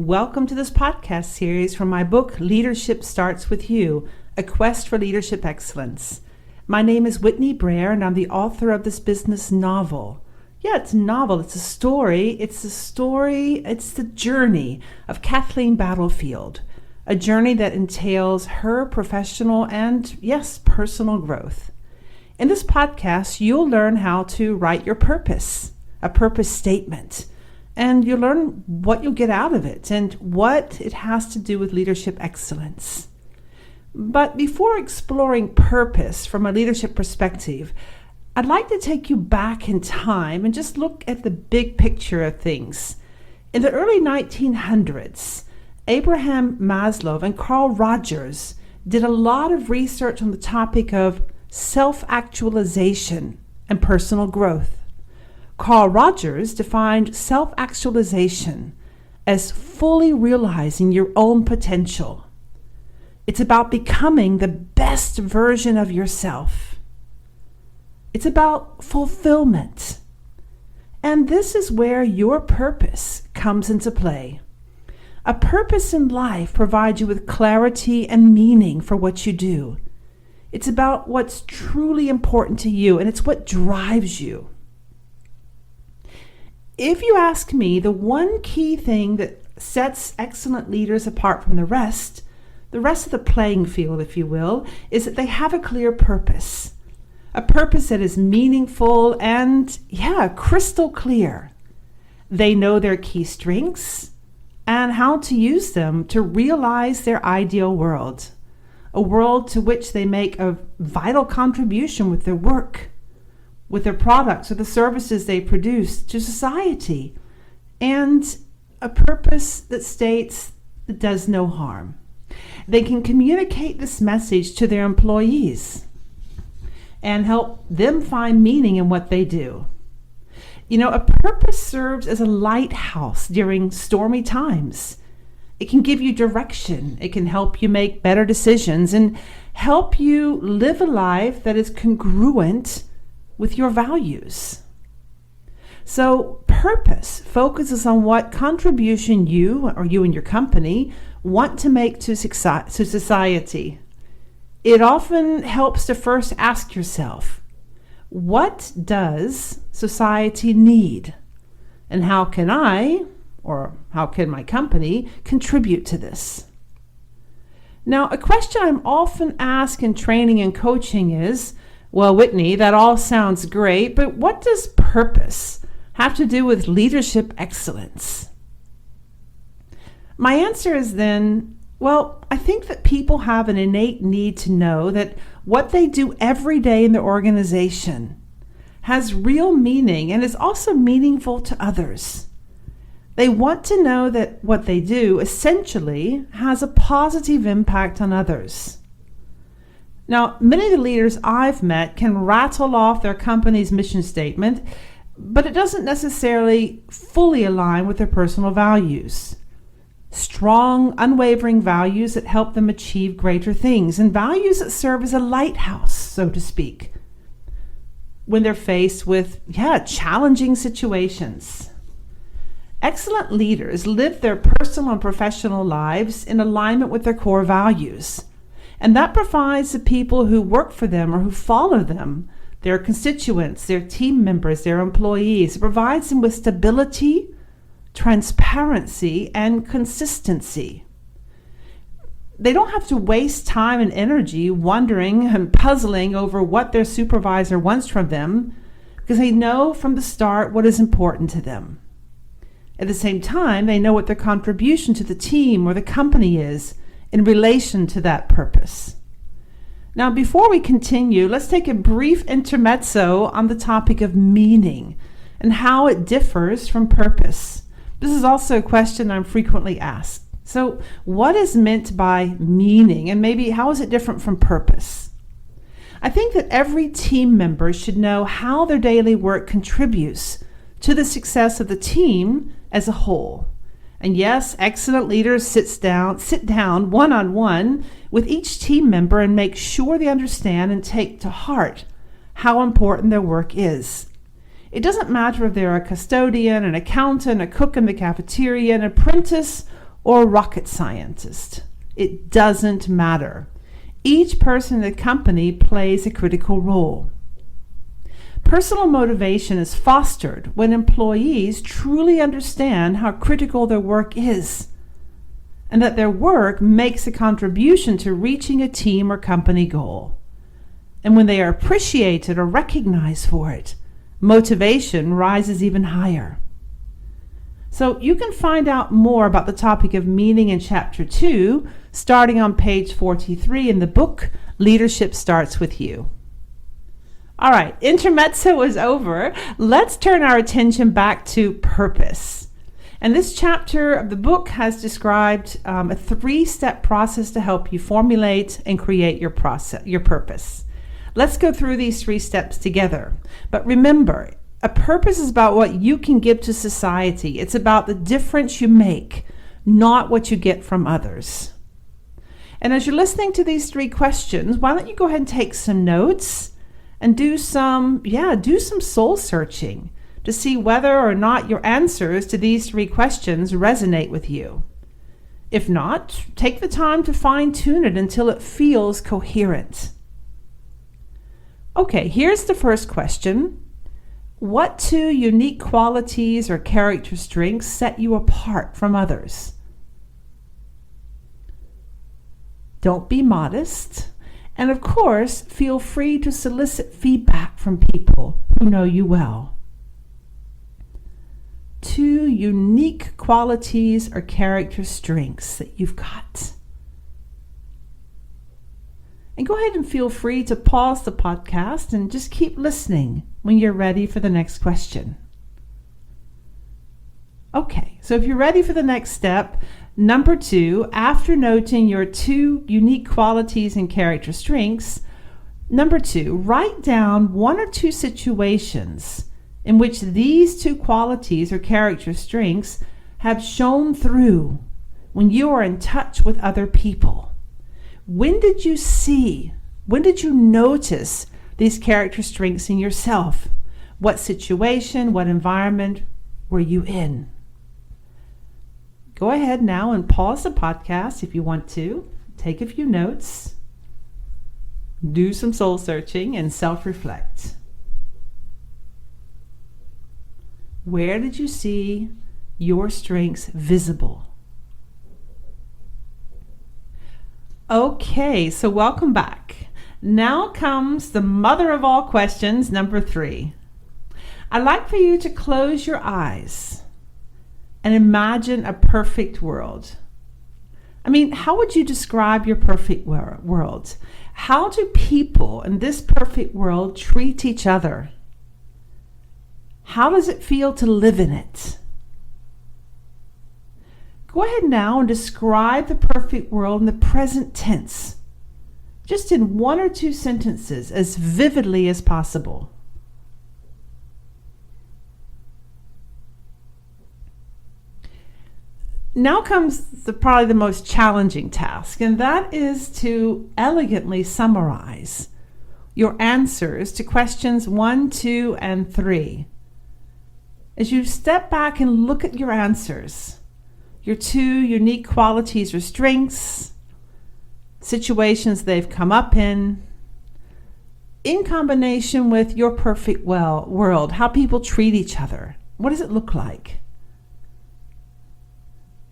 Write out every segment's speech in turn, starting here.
Welcome to this podcast series from my book, Leadership Starts With You, A Quest for Leadership Excellence. My name is Whitney Brer, and I'm the author of this business novel. Yeah, it's a novel. It's a story. It's the journey of Kathleen Battlefield, a journey that entails her professional and, yes, personal growth. In this podcast, you'll learn how to write your purpose, a purpose statement, and you'll learn what you'll get out of it and what it has to do with leadership excellence. But before exploring purpose from a leadership perspective, I'd like to take you back in time and just look at the big picture of things. In the early 1900s, Abraham Maslow and Carl Rogers did a lot of research on the topic of self-actualization and personal growth. Carl Rogers defined self-actualization as fully realizing your own potential. It's about becoming the best version of yourself. It's about fulfillment. And this is where your purpose comes into play. A purpose in life provides you with clarity and meaning for what you do. It's about what's truly important to you, and it's what drives you. If you ask me, the one key thing that sets excellent leaders apart from the rest of the playing field, if you will, is that they have a clear purpose. A purpose that is meaningful and, crystal clear. They know their key strengths and how to use them to realize their ideal world. A world to which they make a vital contribution with their work, with their products or the services they produce to society, and a purpose that states that does no harm. They can communicate this message to their employees and help them find meaning in what they do. A purpose serves as a lighthouse during stormy times. It can give you direction. It can help you make better decisions and help you live a life that is congruent with your values. So purpose focuses on what contribution you and your company want to make to society. It often helps to first ask yourself, what does society need? And how can I, or how can my company, contribute to this? Now, a question I'm often asked in training and coaching is, well, Whitney, that all sounds great, but what does purpose have to do with leadership excellence? My answer is then, I think that people have an innate need to know that what they do every day in their organization has real meaning and is also meaningful to others. They want to know that what they do essentially has a positive impact on others. Now, many of the leaders I've met can rattle off their company's mission statement, but it doesn't necessarily fully align with their personal values. Strong, unwavering values that help them achieve greater things, and values that serve as a lighthouse, so to speak, when they're faced with, challenging situations. Excellent leaders live their personal and professional lives in alignment with their core values. And that provides the people who work for them or who follow them, their constituents, their team members, their employees, it provides them with stability, transparency, and consistency. They don't have to waste time and energy wondering and puzzling over what their supervisor wants from them, because they know from the start what is important to them. At the same time, they know what their contribution to the team or the company is in relation to that purpose. Now, before we continue, let's take a brief intermezzo on the topic of meaning and how it differs from purpose. This is also a question I'm frequently asked. So, what is meant by meaning, and maybe how is it different from purpose? I think that every team member should know how their daily work contributes to the success of the team as a whole. And yes, excellent leaders sit down one-on-one with each team member and make sure they understand and take to heart how important their work is. It doesn't matter if they're a custodian, an accountant, a cook in the cafeteria, an apprentice, or a rocket scientist. It doesn't matter. Each person in the company plays a critical role. Personal motivation is fostered when employees truly understand how critical their work is, and that their work makes a contribution to reaching a team or company goal. And when they are appreciated or recognized for it, motivation rises even higher. So you can find out more about the topic of meaning in Chapter 2, starting on page 43 in the book, Leadership Starts With You. All right, intermezzo is over. Let's turn our attention back to purpose. And this chapter of the book has described a 3-step process to help you formulate and create your purpose. Let's go through these 3 steps together. But remember, a purpose is about what you can give to society. It's about the difference you make, not what you get from others. And as you're listening to these 3 questions, why don't you go ahead and take some notes and do some soul searching to see whether or not your answers to these 3 questions resonate with you. If not, take the time to fine-tune it until it feels coherent. Okay, here's the first question. What 2 unique qualities or character strengths set you apart from others? Don't be modest. And of course, feel free to solicit feedback from people who know you well. 2 unique qualities or character strengths that you've got. And go ahead and feel free to pause the podcast and just keep listening when you're ready for the next question. Okay, so if you're ready for the next step, number 2, after noting your 2 unique qualities and character strengths, number 2, write down 1 or 2 situations in which these 2 qualities or character strengths have shown through when you are in touch with other people. When did you notice these character strengths in yourself? What situation, what environment were you in? Go ahead now and pause the podcast if you want to. Take a few notes. Do some soul searching and self-reflect. Where did you see your strengths visible? Okay, so welcome back. Now comes the mother of all questions, number 3. I'd like for you to close your eyes and imagine a perfect world. I mean, how would you describe your perfect world? How do people in this perfect world treat each other? How does it feel to live in it? Go ahead now and describe the perfect world in the present tense, just in 1 or 2 sentences, as vividly as possible. Now comes probably the most challenging task, and that is to elegantly summarize your answers to questions 1, 2, and 3. As you step back and look at your answers, your 2 unique qualities or strengths, situations they've come up in combination with your perfect world, how people treat each other. What does it look like?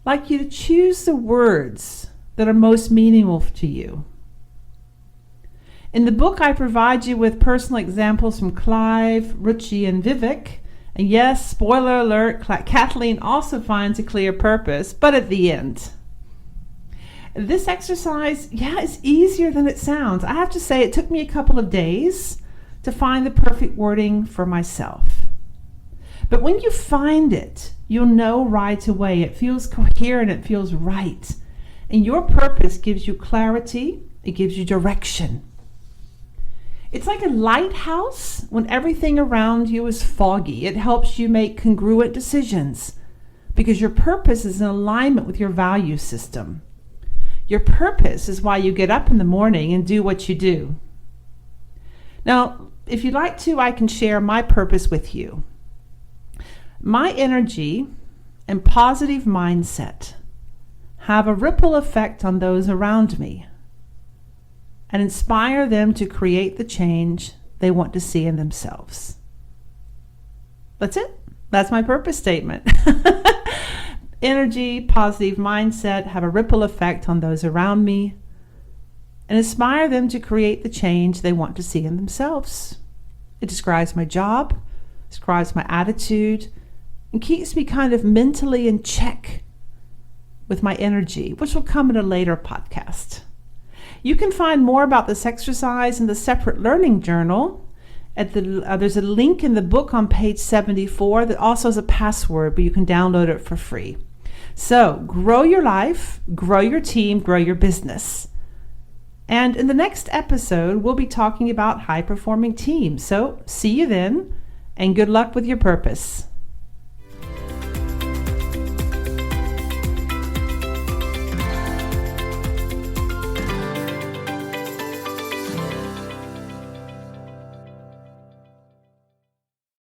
I'd like you to choose the words that are most meaningful to you. In the book, I provide you with personal examples from Clive, Ruchi, and Vivek. And yes, spoiler alert, Kathleen also finds a clear purpose, but at the end. This exercise, is easier than it sounds. I have to say, it took me a couple of days to find the perfect wording for myself. But when you find it, you'll know right away. It feels coherent, it feels right. And your purpose gives you clarity, it gives you direction. It's like a lighthouse when everything around you is foggy. It helps you make congruent decisions because your purpose is in alignment with your value system. Your purpose is why you get up in the morning and do what you do. Now, if you'd like to, I can share my purpose with you. My energy and positive mindset have a ripple effect on those around me and inspire them to create the change they want to see in themselves. That's it. That's my purpose statement. Energy, positive mindset, have a ripple effect on those around me and inspire them to create the change they want to see in themselves. It describes my job, describes my attitude, and keeps me kind of mentally in check with my energy, which will come in a later podcast. You can find more about this exercise in the separate learning journal. There's a link in the book on page 74 that also has a password, but you can download it for free. So grow your life, grow your team, grow your business. And in the next episode, we'll be talking about high-performing teams. So see you then, and good luck with your purpose.